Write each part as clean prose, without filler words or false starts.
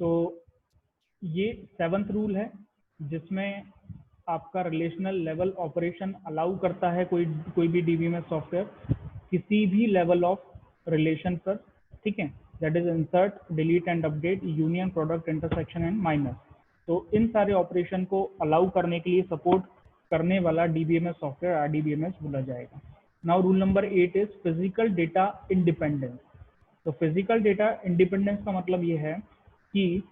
तो ये 7th rule है जिसमें आपका रिलेशनल लेवल ऑपरेशन अलाउ करता है कोई भी डीबीएमएस सॉफ्टवेयर किसी भी लेवल ऑफ रिलेशन पर, ठीक है। That is insert, delete and update, union, product, intersection and minus. तो इन सारे ऑपरेशन को अलाउ करने के लिए सपोर्ट करने वाला डीबीएमएस सॉफ्टवेयर आरडीबीएमएस बोला जाएगा। Now rule number 8 is physical data independence. तो फिजिकल डेटा इंडिपेंडेंस का मतलब ये है कि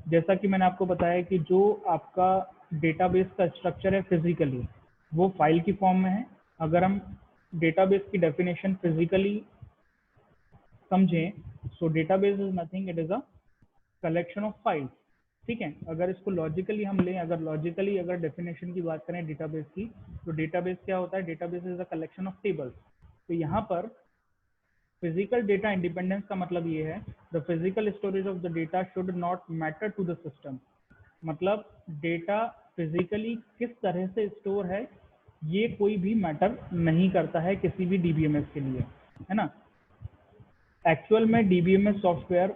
जैसा कि मैंने आपको बताया कि जो आपका डेटाबेस का स्ट्रक्चर है फिजिकली वो फाइल की फॉर्म में है। अगर हम डेटाबेस की डेफिनेशन फिजिकली समझें, सो database is nothing, it is a collection of files, ठीक है। अगर इसको लॉजिकली हम लें, अगर डेफिनेशन की बात करें डेटाबेस की, तो डेटाबेस क्या होता है? Database is a collection of tables. तो यहाँ पर फिजिकल डेटा इंडिपेंडेंस का मतलब ये है the physical storage of the data should not matter to the system. मतलब डेटा फिजिकली किस तरह से स्टोर है ये कोई भी मैटर नहीं करता है किसी भी डीबीएमएस के लिए, है ना। एक्चुअल में डीबीएमएस सॉफ्टवेयर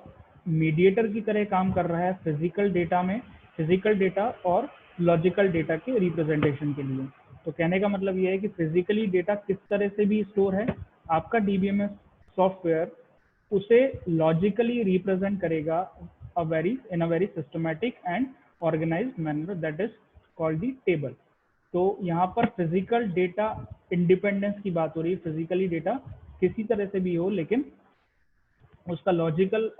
मीडिएटर की तरह काम कर रहा है फिजिकल डेटा में, फिजिकल डेटा और लॉजिकल डेटा के रिप्रेजेंटेशन के लिए। तो कहने का मतलब ये है कि फिजिकली डेटा किस तरह से भी स्टोर है, आपका डीबीएमएस सॉफ्टवेयर उसे लॉजिकली रिप्रेजेंट करेगा in a very systematic and organised manner, that is called the table. तो यहाँ पर फिजिकल डेटा इंडिपेंडेंस की बात हो रही है, फिजिकली डेटा किसी तरह से भी हो लेकिन उसका लॉजिकल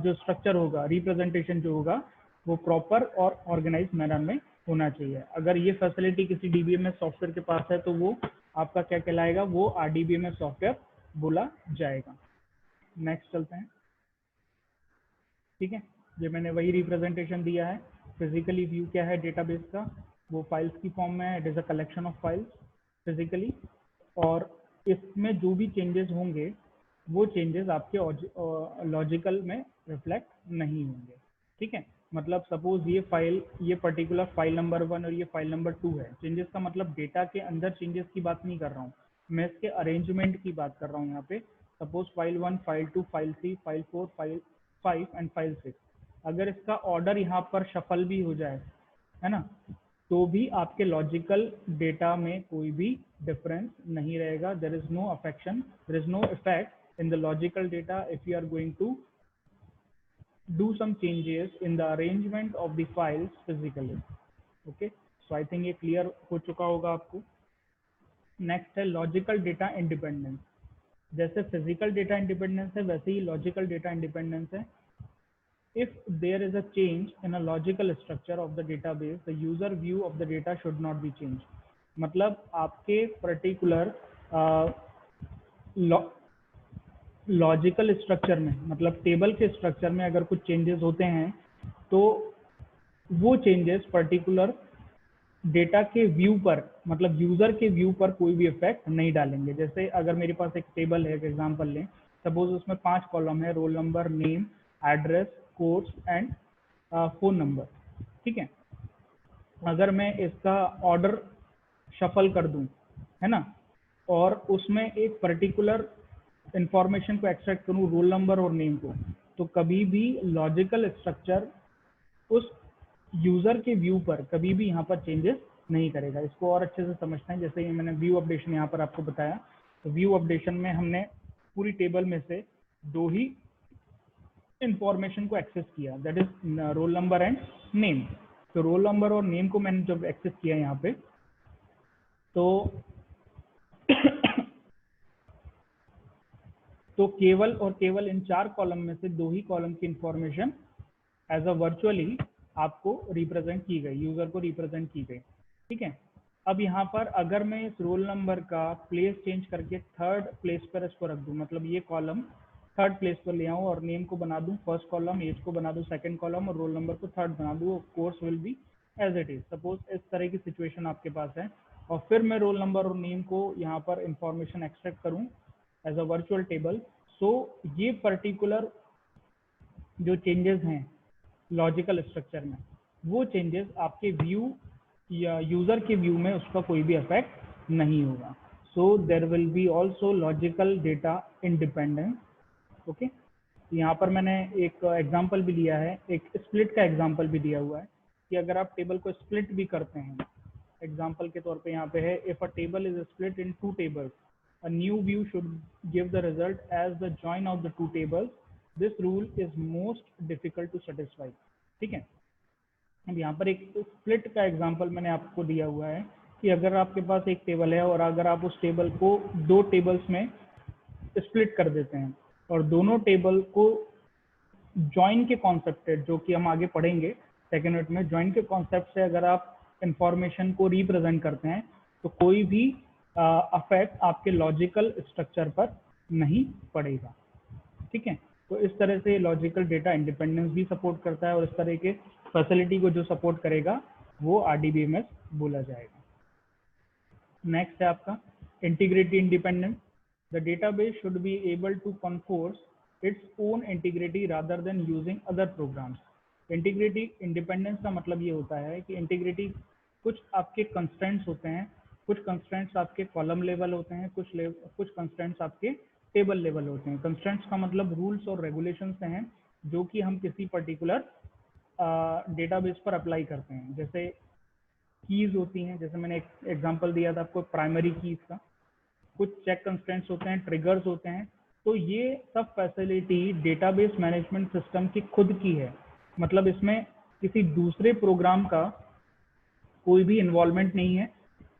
जो स्ट्रक्चर होगा, रिप्रेजेंटेशन जो होगा वो प्रॉपर और ऑर्गेनाइज मैनर में होना चाहिए। अगर ये फैसिलिटी किसी डीबीएमएस सॉफ्टवेयर के पास है तो वो आपका क्या कहलाएगा? वो आरडीबीएमएस सॉफ्टवेयर बोला जाएगा। नेक्स्ट चलते हैं, ठीक है। ये मैंने वही रिप्रेजेंटेशन दिया है। फिजिकली व्यू क्या है डेटाबेस का? वो फाइल्स की फॉर्म में है, it is a collection of files physically, और इसमें जो भी चेंजेस होंगे वो चेंजेस आपके लॉजिकल में रिफ्लेक्ट नहीं होंगे, ठीक है। मतलब सपोज ये पर्टिकुलर फाइल नंबर 1 और ये फाइल नंबर 2 है। चेंजेस का मतलब डेटा के अंदर चेंजेस की बात नहीं कर रहा हूँ, मैं इसके अरेंजमेंट की बात कर रहा हूँ यहाँ पे। Suppose file 1, file 2, file 3, file 4, file 5 and file 6, अगर इसका ऑर्डर यहाँ पर शफल भी हो जाए, है ना, तो भी आपके लॉजिकल डेटा में कोई भी डिफरेंस नहीं रहेगा। There is no affection, there is no effect in the logical data if you are going to do some changes in the arrangement of the files physically. Okay, so I think ये clear हो चुका होगा आपको। Next है logical data independence. जैसे physical data independence है वैसे ही logical data independence है। If there is a change in a logical structure of the database, the user view of the data should not be changed. मतलब आपके particular logical structure में, मतलब table के structure में अगर कुछ चेंजेस होते हैं तो वो चेंजेस पर्टिकुलर डेटा के व्यू पर, मतलब यूजर के व्यू पर कोई भी इफेक्ट नहीं डालेंगे। जैसे अगर मेरे पास एक टेबल है, एक एग्जांपल लें, सपोज उसमें 5 कॉलम है, roll number, name, address, course and phone number, ठीक है। अगर मैं इसका ऑर्डर शफल कर दूं, है ना, और उसमें एक पर्टिकुलर इंफॉर्मेशन को एक्सट्रैक्ट करूं, रोल नंबर और नेम को, तो कभी भी लॉजिकल स्ट्रक्चर उस यूजर के व्यू पर कभी भी यहाँ पर चेंजेस नहीं करेगा। इसको और अच्छे से समझते हैं। जैसे ये मैंने व्यू अपडेशन यहाँ पर आपको बताया, तो व्यू अपडेशन में हमने पूरी टेबल में से 2 ही इंफॉर्मेशन को एक्सेस किया, that is roll number and name. तो रोल नंबर और नेम को मैंने जब एक्सेस किया यहाँ पे, तो केवल और केवल इन 4 कॉलम में से 2 ही कॉलम की इंफॉर्मेशन एज अ वर्चुअली आपको रिप्रेजेंट की गई, यूजर को रिप्रेजेंट की गई, ठीक है। अब यहाँ पर अगर मैं इस रोल नंबर का प्लेस चेंज करके 3rd प्लेस पर इसको रख दूं, मतलब ये कॉलम 3rd प्लेस पर ले आऊँ और नेम को बना दूं 1st कॉलम, एज को बना दूं 2nd कॉलम और रोल नंबर को 3rd बना दूं, course will be as it is. Suppose इस तरह की सिचुएशन आपके पास है और फिर मैं रोल नंबर और नेम को यहाँ पर इंफॉर्मेशन एक्सट्रैक्ट करूँ एज अ वर्चुअल टेबल, सो ये पर्टिकुलर जो चेंजेस हैं लॉजिकल स्ट्रक्चर में, वो चेंजेस आपके व्यू या यूजर के व्यू में उसका कोई भी इफेक्ट नहीं होगा। So there will be also logical data independence, okay. यहाँ पर मैंने एक एग्जांपल भी लिया है, एक स्प्लिट का एग्जांपल भी दिया हुआ है कि अगर आप टेबल को स्प्लिट भी करते हैं, एग्जांपल के तौर पे यहाँ पे है, if a table is split in 2 tables, a new view should give the result as the join of the 2 tables. This rule is most difficult to satisfy. ठीक है, अब यहाँ पर एक स्प्लिट का एग्जांपल मैंने आपको दिया हुआ है कि अगर आपके पास एक टेबल है और अगर आप उस टेबल को 2 टेबल्स में स्प्लिट कर देते हैं और दोनों टेबल को ज्वाइन के कॉन्सेप्ट है, जो कि हम आगे पढ़ेंगे सेकेंड यूनिट में, ज्वाइन के कॉन्सेप्ट से अगर आप इंफॉर्मेशन को रिप्रेजेंट करते हैं तो कोई भी अफेक्ट आपके लॉजिकल स्ट्रक्चर पर नहीं पड़ेगा। ठीक है, तो इस तरह से लॉजिकल डेटा इंडिपेंडेंस भी सपोर्ट करता है और इस तरह के फैसिलिटी को जो सपोर्ट करेगा वो आरडीबीएमएस बोला जाएगा। नेक्स्ट है आपका integrity independence. The database should be able to enforce its own integrity rather than using other programs. Integrity independence का मतलब ये होता है कि इंटीग्रिटी, कुछ आपके कंस्ट्रेंट्स होते हैं, कुछ कंस्ट्रेंट्स आपके कॉलम लेवल होते हैं, कुछ कंस्ट्रेंट्स आपके टेबल लेवल होते हैं। कंस्ट्रेंट्स का मतलब रूल्स और रेगुलेशंस हैं जो कि हम किसी पर्टिकुलर डेटाबेस पर अप्लाई करते हैं। जैसे कीज होती हैं, जैसे मैंने एक एग्जांपल दिया था आपको प्राइमरी कीज का, कुछ चेक कंस्ट्रेंट्स होते हैं, ट्रिगर्स होते हैं। तो ये सब फैसिलिटी डेटाबेस मैनेजमेंट सिस्टम की खुद की है, मतलब इसमें किसी दूसरे प्रोग्राम का कोई भी इन्वॉल्वमेंट नहीं है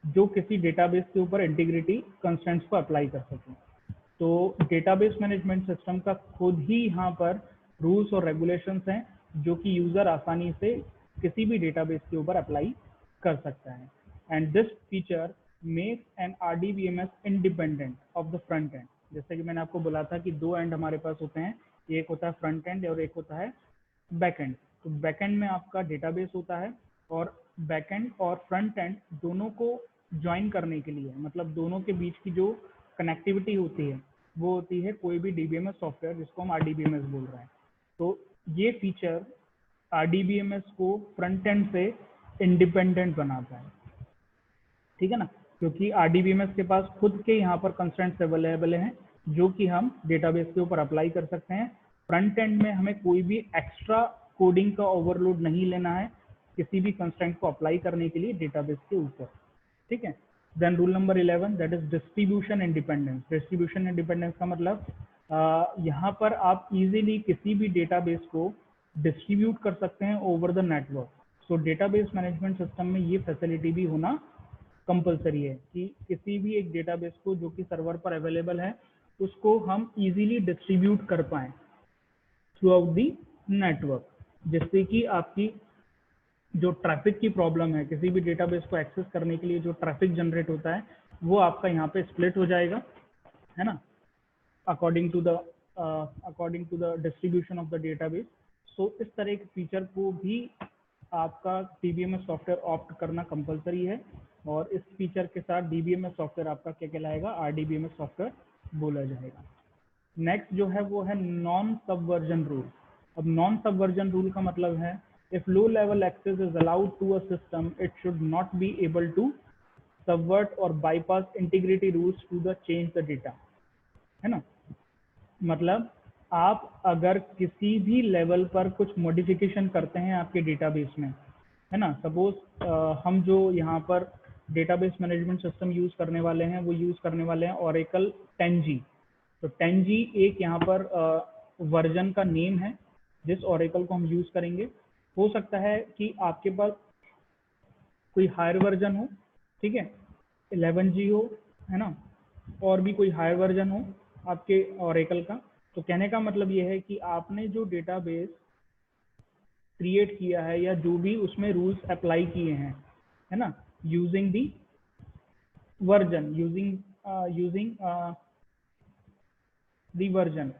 जो किसी डेटाबेस के ऊपर इंटीग्रिटी कंस्ट्रेंट्स को अप्लाई कर सके। तो डेटाबेस मैनेजमेंट सिस्टम का खुद ही यहाँ पर रूल्स और रेगुलेशंस हैं जो कि यूजर आसानी से किसी भी डेटाबेस के ऊपर अप्लाई कर सकता है। And this feature makes an RDBMS independent of the front end. जैसे कि मैंने आपको बोला था कि 2 एंड हमारे पास होते हैं, एक होता है फ्रंट एंड और एक होता है बैक एंड। तो बैक एंड में आपका डेटाबेस होता है और बैक एंड और फ्रंट एंड दोनों को ज्वाइन करने के लिए, मतलब दोनों के बीच की जो कनेक्टिविटी होती है वो होती है कोई भी डीबीएमएस सॉफ्टवेयर, जिसको हम आरडीबीएमएस बोल रहे हैं। तो ये फीचर आरडीबीएमएस को फ्रंट एंड से इंडिपेंडेंट बनाता है। ठीक है ना, क्योंकि आरडीबीएमएस के पास खुद के यहाँ पर कंस्ट्रेंट्स अवेलेबल हैं जो कि हम डेटाबेस के ऊपर अप्लाई कर सकते हैं। फ्रंट एंड में हमें कोई भी एक्स्ट्रा कोडिंग का ओवरलोड नहीं लेना है किसी भी कंस्ट्रेंट को अप्लाई करने के लिए डेटाबेस के ऊपर। ठीक है, then rule number 11 that is distribution independence. Distribution independence का मतलब यहाँ पर आप इजीली किसी भी डेटाबेस को डिस्ट्रीब्यूट कर सकते हैं over the network. So database management system में ये फैसिलिटी भी होना कंपलसरी है कि किसी भी एक डेटाबेस को जो कि सर्वर पर अवेलेबल है उसको हम इजीली डिस्ट्रीब्यूट कर पाएं थ्रू आउट दी नेटवर्क, जिससे कि आपकी जो ट्रैफिक की प्रॉब्लम है, किसी भी डेटाबेस को एक्सेस करने के लिए जो ट्रैफिक जनरेट होता है वो आपका यहाँ पे स्प्लिट हो जाएगा, है ना, according to the distribution of the database. So इस तरह के फीचर को भी आपका डीबीएमएस सॉफ्टवेयर ऑप्ट करना कंपलसरी है और इस फीचर के साथ डीबीएमएस सॉफ्टवेयर आपका क्या कहलाएगा, आरडीबीएमएस सॉफ्टवेयर बोला जाएगा। नेक्स्ट जो है वो है नॉन सबवर्जन रूल। अब नॉन सबवर्जन रूल का मतलब है if low level access is allowed to a system, it should not be able to subvert or bypass integrity rules to the change the data, है ना। मतलब आप अगर किसी भी लेवल पर कुछ मॉडिफिकेशन करते हैं आपके डेटाबेस में, है ना, सपोज हम जो यहाँ पर डेटाबेस मैनेजमेंट सिस्टम यूज करने वाले हैं वो यूज करने वाले हैं Oracle 10G। तो 10G एक यहाँ पर वर्जन का नेम है जिस Oracle को हम यूज करेंगे। हो सकता है कि आपके पास कोई हायर वर्जन हो, ठीक है, 11G हो, है ना, और भी कोई हायर वर्जन हो आपके Oracle का। तो कहने का मतलब ये है कि आपने जो डेटाबेस क्रिएट किया है या जो भी उसमें रूल्स अप्लाई किए हैं, है ना, using the version, using the version,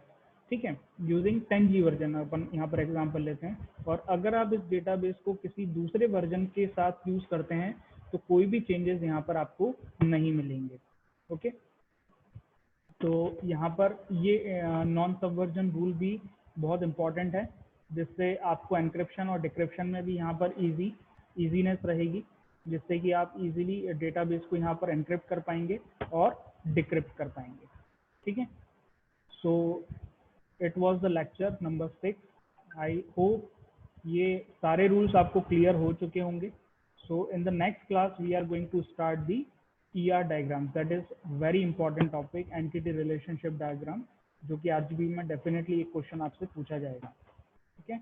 ठीक है, यूजिंग 10G वर्जन अपन यहाँ पर एग्जांपल लेते हैं। और अगर आप इस डेटाबेस को किसी दूसरे वर्जन के साथ यूज करते हैं तो कोई भी चेंजेस यहाँ पर आपको नहीं मिलेंगे। ओके, तो यहाँ पर ये नॉन सबवर्जन रूल भी बहुत इंपॉर्टेंट है, जिससे आपको एनक्रिप्शन और डिक्रिप्शन में भी यहाँ पर इजीनेस रहेगी, जिससे कि आप इजीली डेटाबेस को यहाँ पर एनक्रिप्ट कर पाएंगे और डिक्रिप्ट कर पाएंगे। ठीक है, so it was the lecture number 6। I hope ये सारे रूल्स आपको क्लियर हो चुके होंगे। So in the next class we are going to start the ER diagram, that is very important topic, entity relationship diagram, जो कि RGB में definitely एक क्वेश्चन आपसे पूछा जाएगा। ठीक है।